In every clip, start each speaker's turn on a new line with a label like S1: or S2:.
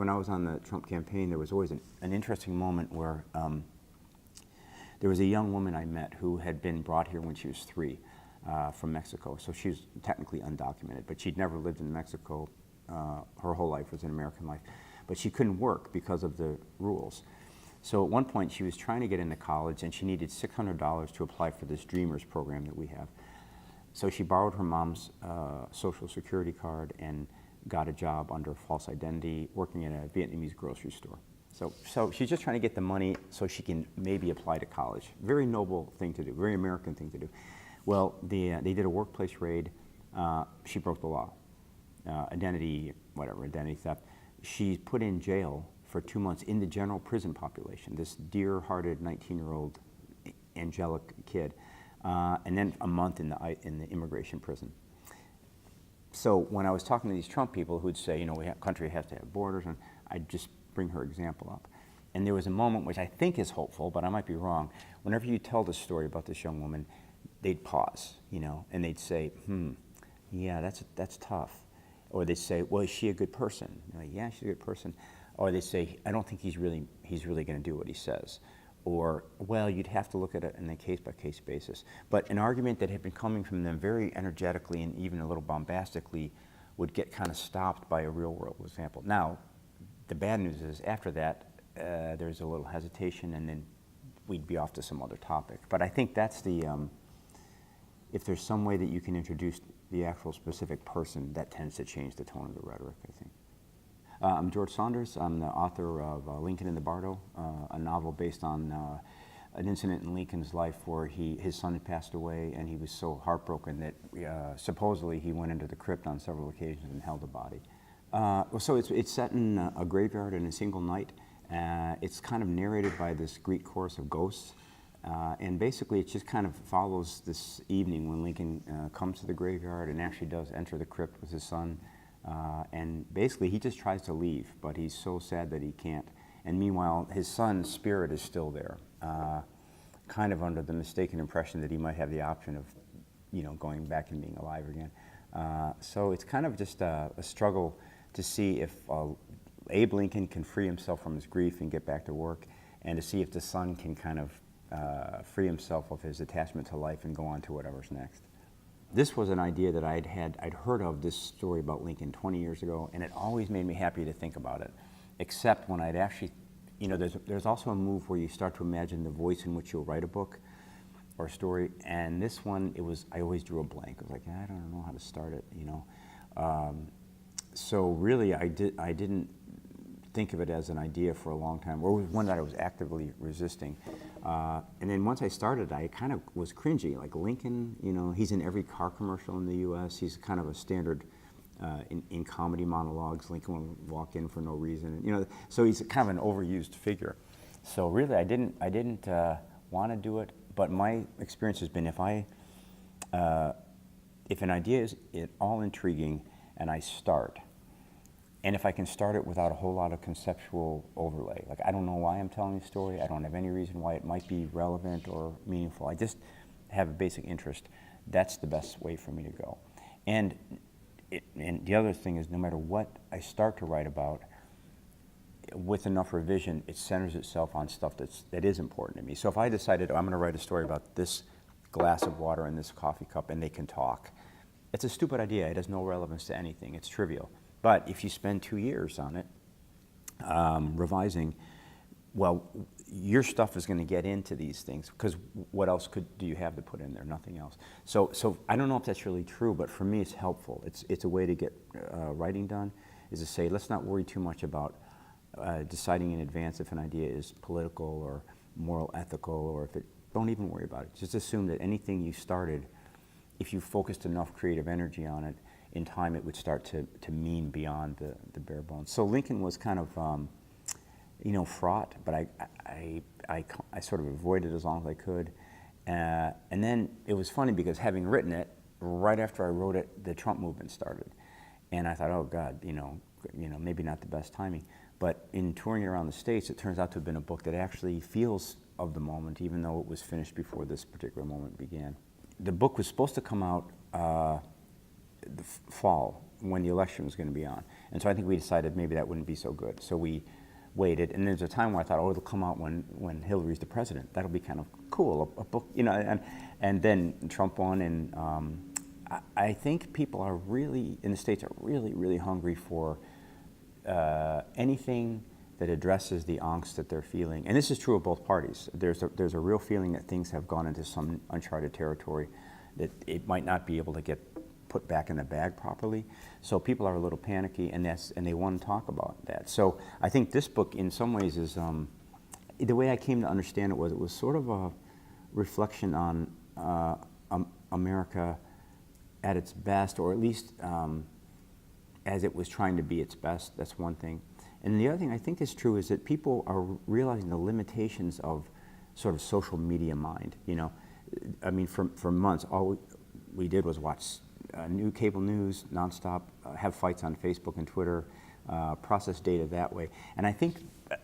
S1: when I was on the Trump campaign, there was always an interesting moment where there was a young woman I met who had been brought here when she was 3 from Mexico. So she was technically undocumented, but she'd never lived in Mexico. Her whole life was an American life. But she couldn't work because of the rules. So at one point, she was trying to get into college, and she needed $600 to apply for this Dreamers program that we have. So she borrowed her mom's Social Security card and got a job under a false identity working at a Vietnamese grocery store. So she's just trying to get the money so she can maybe apply to college. Very noble thing to do, very American thing to do. Well, they did a workplace raid. She broke the law. Identity theft. She's put in jail for 2 months in the general prison population, this dear-hearted 19-year-old angelic kid, and then a month in the immigration prison. So when I was talking to these Trump people who'd say, you know, country has to have borders, and I'd just bring her example up. And there was a moment which I think is hopeful, but I might be wrong. Whenever you tell the story about this young woman, they'd pause, you know, and they'd say, yeah, that's tough. Or they'd say, well, is she a good person? You're like, yeah, she's a good person. Or they say, I don't think he's really going to do what he says. Or, well, you'd have to look at it on a case-by-case basis. But an argument that had been coming from them very energetically and even a little bombastically would get kind of stopped by a real-world example. Now, the bad news is after that, there's a little hesitation, and then we'd be off to some other topic. But I think that's the, if there's some way that you can introduce the actual specific person, that tends to change the tone of the rhetoric, I think. I'm George Saunders. I'm the author of Lincoln and the Bardo, a novel based on an incident in Lincoln's life where his son had passed away, and he was so heartbroken that supposedly he went into the crypt on several occasions and held a body. So it's set in a graveyard in a single night. It's kind of narrated by this Greek chorus of ghosts. And basically, it just kind of follows this evening when Lincoln comes to the graveyard and actually does enter the crypt with his son. And basically, he just tries to leave, but he's so sad that he can't. And meanwhile, his son's spirit is still there, kind of under the mistaken impression that he might have the option of, you know, going back and being alive again. So it's kind of just a struggle to see if Abe Lincoln can free himself from his grief and get back to work, and to see if the son can kind of free himself of his attachment to life and go on to whatever's next. This was an idea that I'd heard of this story about Lincoln 20 years ago, and it always made me happy to think about it, except when I'd actually, you know, there's also a move where you start to imagine the voice in which you'll write a book or a story, and this one, I always drew a blank. I was like, I don't know how to start it, you know. So really, I didn't think of it as an idea for a long time, or it was one that I was actively resisting. And then once I started, I kind of was cringy. Like Lincoln, you know, he's in every car commercial in the U.S. He's kind of a standard in comedy monologues. Lincoln will walk in for no reason, you know. So he's kind of an overused figure. So really, I didn't want to do it. But my experience has been if an idea is at all intriguing and I start, and if I can start it without a whole lot of conceptual overlay, like I don't know why I'm telling the story, I don't have any reason why it might be relevant or meaningful, I just have a basic interest, that's the best way for me to go. And the other thing is, no matter what I start to write about, with enough revision, it centers itself on stuff that is important to me. So if I decided I'm going to write a story about this glass of water and this coffee cup and they can talk, it's a stupid idea, it has no relevance to anything, it's trivial. But if you spend 2 years on it, revising, well, your stuff is going to get into these things, because what else do you have to put in there? Nothing else. So I don't know if that's really true, but for me it's helpful. It's a way to get writing done, is to say, let's not worry too much about deciding in advance if an idea is political or moral, ethical, or if it, don't even worry about it. Just assume that anything you started, if you focused enough creative energy on it, in time it would start to mean beyond the bare bones. So Lincoln was kind of, you know, fraught, but I sort of avoided it as long as I could. And then it was funny because having written it, right after I wrote it, the Trump movement started. And I thought, oh God, you know, maybe not the best timing. But in touring around the States, it turns out to have been a book that actually feels of the moment, even though it was finished before this particular moment began. The book was supposed to come out the fall, when the election was going to be on. And so I think we decided maybe that wouldn't be so good. So we waited, and there's a time where I thought, oh, it'll come out when Hillary's the president. That'll be kind of cool, a book, you know. And then Trump won, and I think people are really, in the States, are really, really hungry for anything that addresses the angst that they're feeling. And this is true of both parties. There's a real feeling that things have gone into some uncharted territory, that it might not be able to get put back in the bag properly. So people are a little panicky, and they want to talk about that. So I think this book, in some ways, is the way I came to understand it was sort of a reflection on America at its best, or at least as it was trying to be its best. That's one thing. And the other thing I think is true is that people are realizing the limitations of sort of social media mind. You know, I mean, for months, all we did was watch new cable news nonstop, have fights on Facebook and Twitter, process data that way. And I think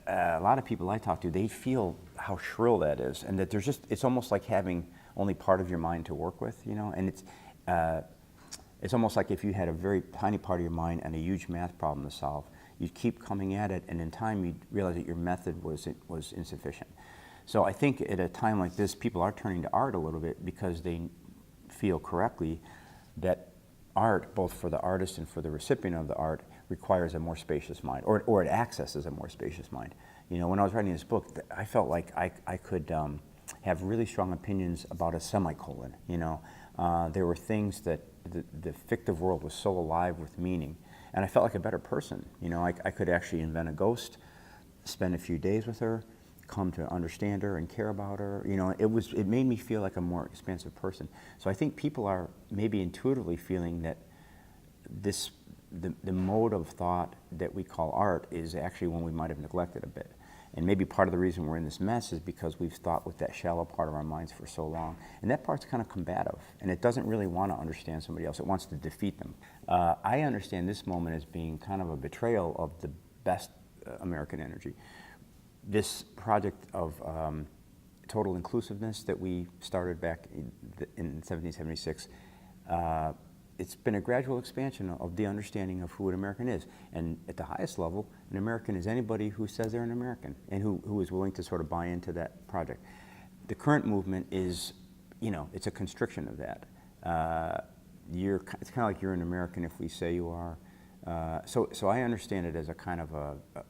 S1: a lot of people I talk to, they feel how shrill that is, and that it's almost like having only part of your mind to work with, you know. And it's almost like if you had a very tiny part of your mind and a huge math problem to solve, you'd keep coming at it, and in time you'd realize that your method was insufficient. So I think at a time like this, people are turning to art a little bit because they feel correctly that art, both for the artist and for the recipient of the art, requires a more spacious mind, or it accesses a more spacious mind. You know, when I was writing this book, I felt like I could have really strong opinions about a semicolon. You know, there were things that the fictive world was so alive with meaning, and I felt like a better person. You know, I could actually invent a ghost, spend a few days with her, come to understand her and care about her. You know, it made me feel like a more expansive person. So I think people are maybe intuitively feeling that the mode of thought that we call art is actually one we might have neglected a bit. And maybe part of the reason we're in this mess is because we've thought with that shallow part of our minds for so long. And that part's kind of combative, and it doesn't really want to understand somebody else. It wants to defeat them. I understand this moment as being kind of a betrayal of the best American energy. This project of total inclusiveness that we started back in 1776, it's been a gradual expansion of the understanding of who an American is. And at the highest level, an American is anybody who says they're an American and who is willing to sort of buy into that project. The current movement is, you know, it's a constriction of that. It's kind of like you're an American if we say you are. So I understand it as a kind of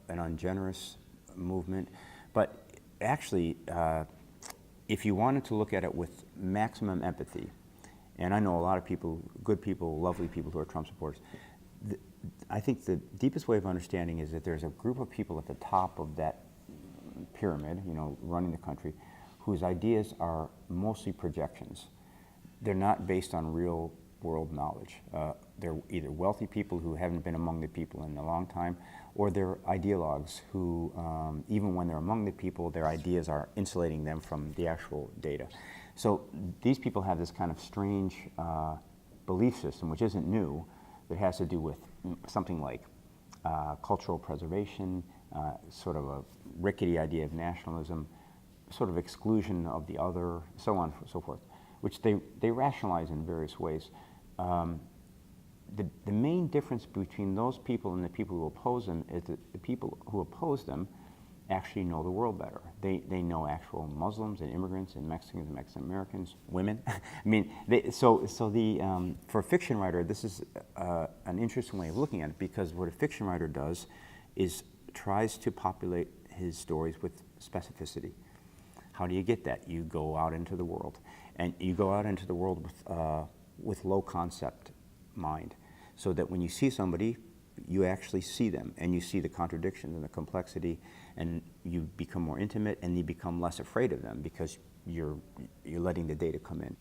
S1: an ungenerous movement, but actually, if you wanted to look at it with maximum empathy, and I know a lot of people, good people, lovely people who are Trump supporters, I think the deepest way of understanding is that there's a group of people at the top of that pyramid, you know, running the country, whose ideas are mostly projections. They're not based on real world knowledge. They're either wealthy people who haven't been among the people in a long time, or they're ideologues who, even when they're among the people, their ideas are insulating them from the actual data. So these people have this kind of strange belief system, which isn't new, that has to do with something like cultural preservation, sort of a rickety idea of nationalism, sort of exclusion of the other, so on and so forth, which they rationalize in various ways. The main difference between those people and the people who oppose them is that the people who oppose them actually know the world better. They know actual Muslims and immigrants and Mexicans and Mexican Americans, women. I mean, for a fiction writer, this is an interesting way of looking at it, because what a fiction writer does is tries to populate his stories with specificity. How do you get that? You go out into the world, and you go out into the world with low concept mind, so that when you see somebody, you actually see them, and you see the contradictions and the complexity, and you become more intimate, and you become less afraid of them because you're letting the data come in.